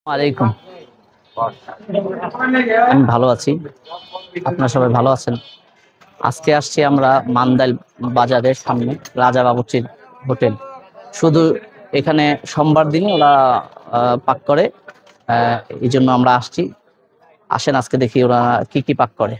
ওয়ালাইকুম। আমি ভালো আছি, আপনারা সবাই ভালো আছেন? আজকে আসছি আমরা মান্দাইল বাজারের সামনে রাজা বাবুর্চির হোটেল। শুধু এখানে সোমবার দিনে ওরা পাক করে, এই জন্য আমরা আসছি। আসেন আজকে দেখি ওরা কি কি পাক করে।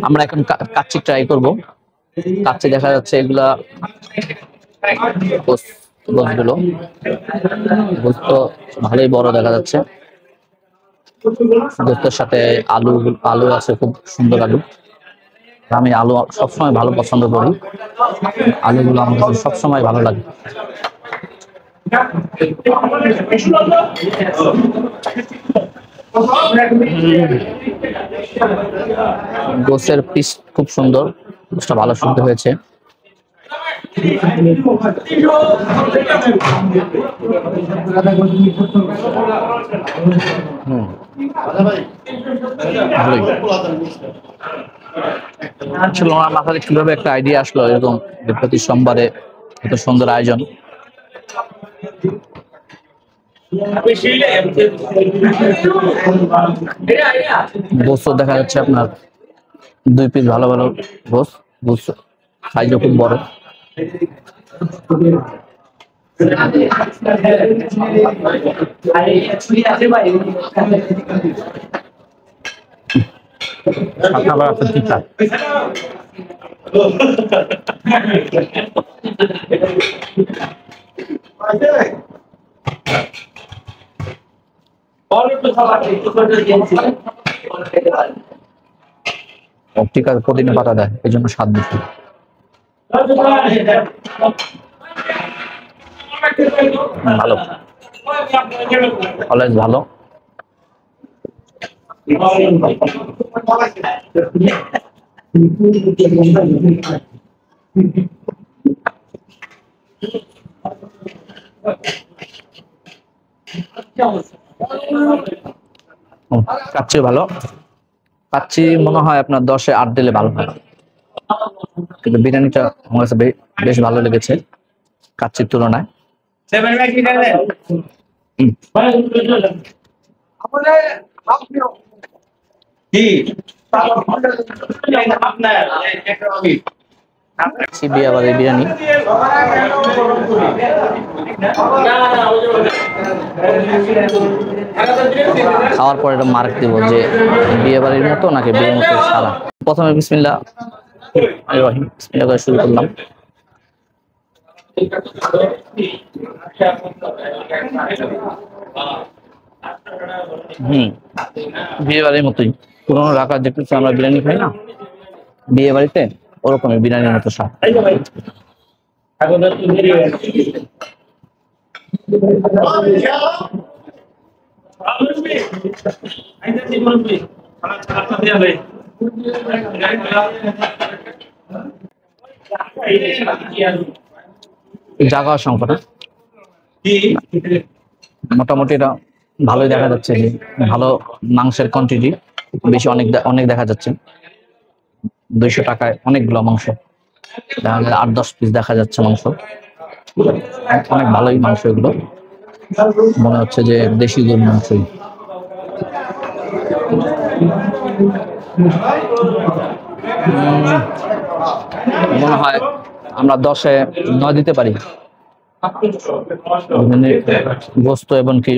আমরা এখন কাচ্চি ট্রাই করব। কাচ্চি দেখা যাচ্ছে এগুলা গোস্তগুলো, গোস্ত ভালোই বড় দেখা যাচ্ছে। গোস্তের সাথে আলু আলু আছে, খুব সুন্দর আলু। আমি আলু সবসময় ভালো পছন্দ করি, আলুগুলো আমার কাছে সবসময় ভালো লাগে। গোস্তের পিস খুব সুন্দর, গোস্তটা ভালো সুন্দর হয়েছে। আসলে ওনার মাথায় কিভাবে একটা আইডিয়া আসলো এরকম প্রতি সোমবারে এত সুন্দর আয়োজন। গোস্ত দেখা যাচ্ছে আপনার 2 পিস ভালো ভালো গোস্ত, সাইজও খুব বড়। অপটিক্যাল পুদিনা পাতা দেয়, এই জন্য স্বাদ বেশি। ভালো, অলওয়েজ ভালো। কাচ্চি ভালো, কাচ্চি মনে হয় আপনার 10-এ 8 দিলে ভালো হয়, কিন্তু বিরিয়ানিটা আমার কাছে বেশ ভালো লেগেছে কাচ্চির তুলনায়। বিয়াবাড়ি বিরিয়ানি খাওয়ার পর এটা মার্ক দিব যে বিয়ে বাড়ির মতো নাকি বিয়ের মতো সারা। প্রথমে বিসমিল্লাহ রহিম, বিসমিল্লাহ করে শুরু করলাম। বিয়ে বাড়ির মতোই, পুরোনো ঢাকার দেখতেছি আমরা বিরিয়ানি খাই না, বিয়ে বাড়িতে ওরকমই বিরিয়ানির মতো স্বাদ। জায়গা সংকট, মোটামুটি এটা ভালোই দেখা যাচ্ছে যে ভালো মাংসের কোয়ান্টিটি বেশি, অনেক দেখা যাচ্ছে। 200 টাকায় অনেকগুলো মাংস, 8-10 পিস দেখা যাচ্ছে মাংস, অনেক ভালোই মাংস। এগুলো মনে হচ্ছে যে দেশি গরুর মাংসই। মনে হয় আমরা 10-এ 9 দিতে পারি। গোস্ত এবং কি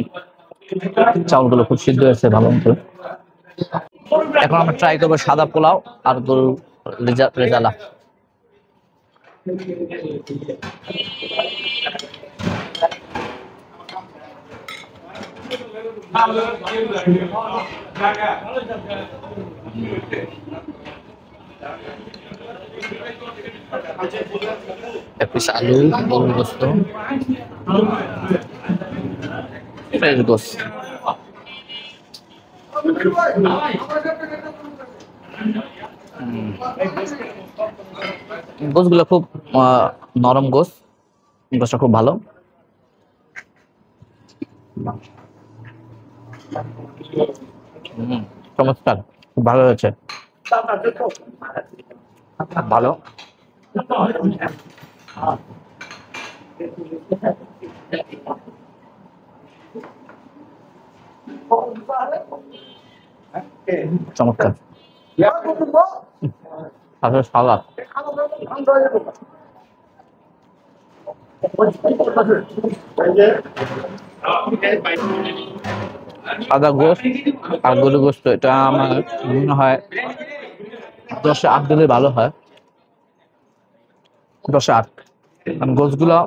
চাউলগুলো খুব সিদ্ধ হয়েছে ভালো মতো। এখন আমরা ট্রাই করবো সাদা পোলাও আর গরুর রেজালা। এক পিস আলু, গরুর গোস্ত, ফ্রেশ গোস্ত। গোস্তগুলো খুব নরম গোস্তটা খুব ভালো। চমৎকার, খুব ভালো হয়েছে, ভালো। চমৎকার। তারপরে সালাদ, সাদা গোস্ত আর গরু গোস্ত, এটা আমার মনে হয় 10-8 দিলে ভালো হয়। 10-8, কারণ গোস্তগুলো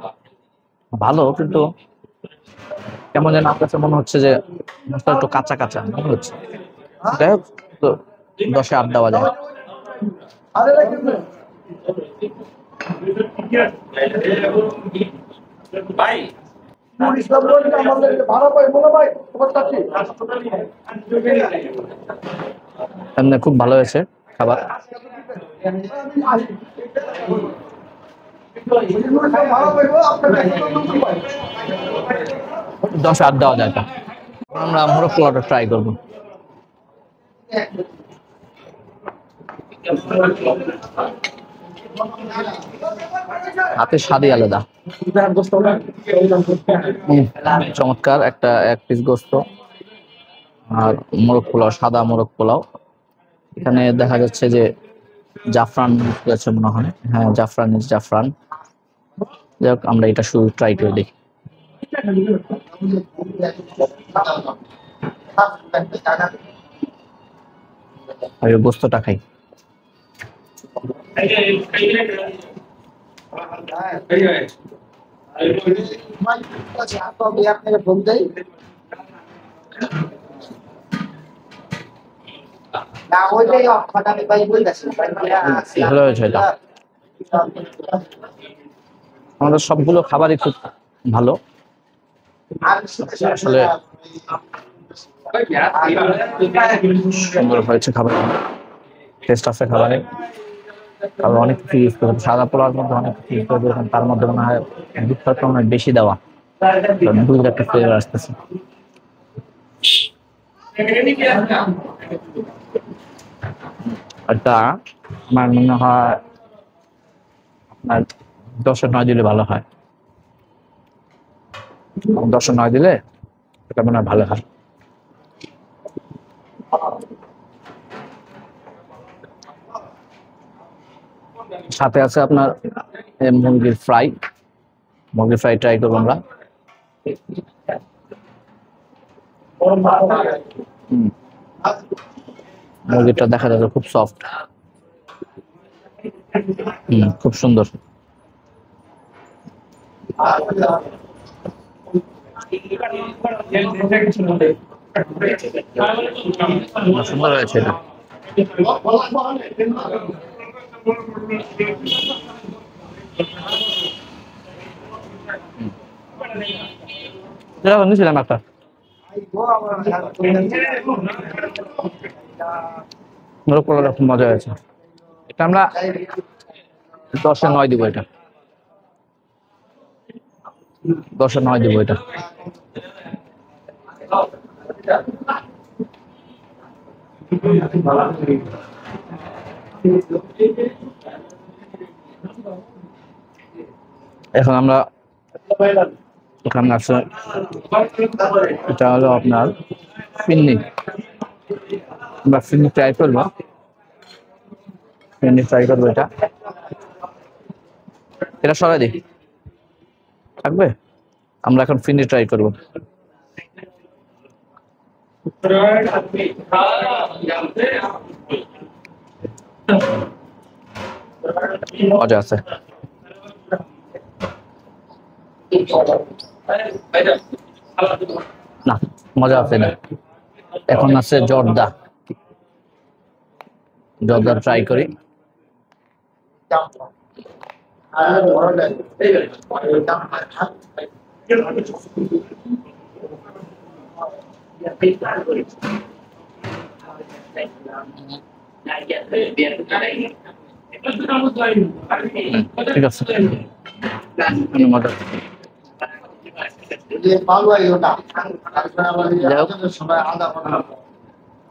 ভালো, কিন্তু কেমন যেন আমার কাছে মনে হচ্ছে যে গোস্তটা একটু কাঁচা কাঁচা মনে হচ্ছে। যাই হোক, তো 10-8 দেওয়া যায়। এমনি খুব ভালো হয়েছে খাবার। 10-8 দেওয়া যায়। আমরা মোরগ পোলাওটা ট্রাই করবো। হাতের স্বাদই আলাদা। চমৎকার একটা 1 পিস গোস্ত আর মোরগ পোলাও, সাদা মোরগ পোলাও। এখানে দেখা যাচ্ছে যে জাফরান আছে মনে হয়, হ্যাঁ জাফরান। যাই হোক, আমরা এটা শুধু ট্রাই করে দেখি। আর গোস্তটা খাই। ভালো হয়েছে এটা। আমাদের সবগুলো খাবারই খুব ভালো আসলে, সুন্দর হয়েছে খাবার, টেস্ট আছে খাবারে। আবার অনেক কিছু ইউজ করে, সাদা পোলাওর মধ্যে অনেক কিছু ইউজ করে দিয়েছেন, তার মধ্যে মনে হয় দুধটা অনেক বেশি দেওয়া, দুধের একটা ফ্লেভার আসতেছে। এটা আমার মনে হয় আপনার 10-9 দিলে ভালো হয়। 10-9 দিলে এটা মনে হয় ভালো হয়। সাথে আছে আপনার মুরগির ফ্রাই ট্রাই করবো আমরা। মুরগিটা দেখা যাচ্ছে খুব সফট, খুব সুন্দর। সুন্দর হয়েছে এটা। নিয়েছিলাম একটা, মোরগ পোলাওটা খুব মজা হয়েছে। এটা আমরা 10-9 দিব, এটা 10-9 দিব এটা। এখন আমরা এখানে আছে, এটা হলো আপনার ফিন্নি। আমরা ফিন্নি ট্রাই করবো, এটা সরাই দিই থাকবে। আমরা এখন ফিন্নি ট্রাই করবো। মজা আছে, না মজা আছে না। এখন আছে জর্দা ট্রাই করি। ঠিক আছে,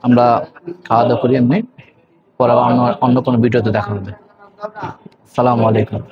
আমরা খাওয়া দাওয়া করি এমনি, পরে অন্য কোনো ভিডিওতে দেখা হবে। আসসালামু আলাইকুম।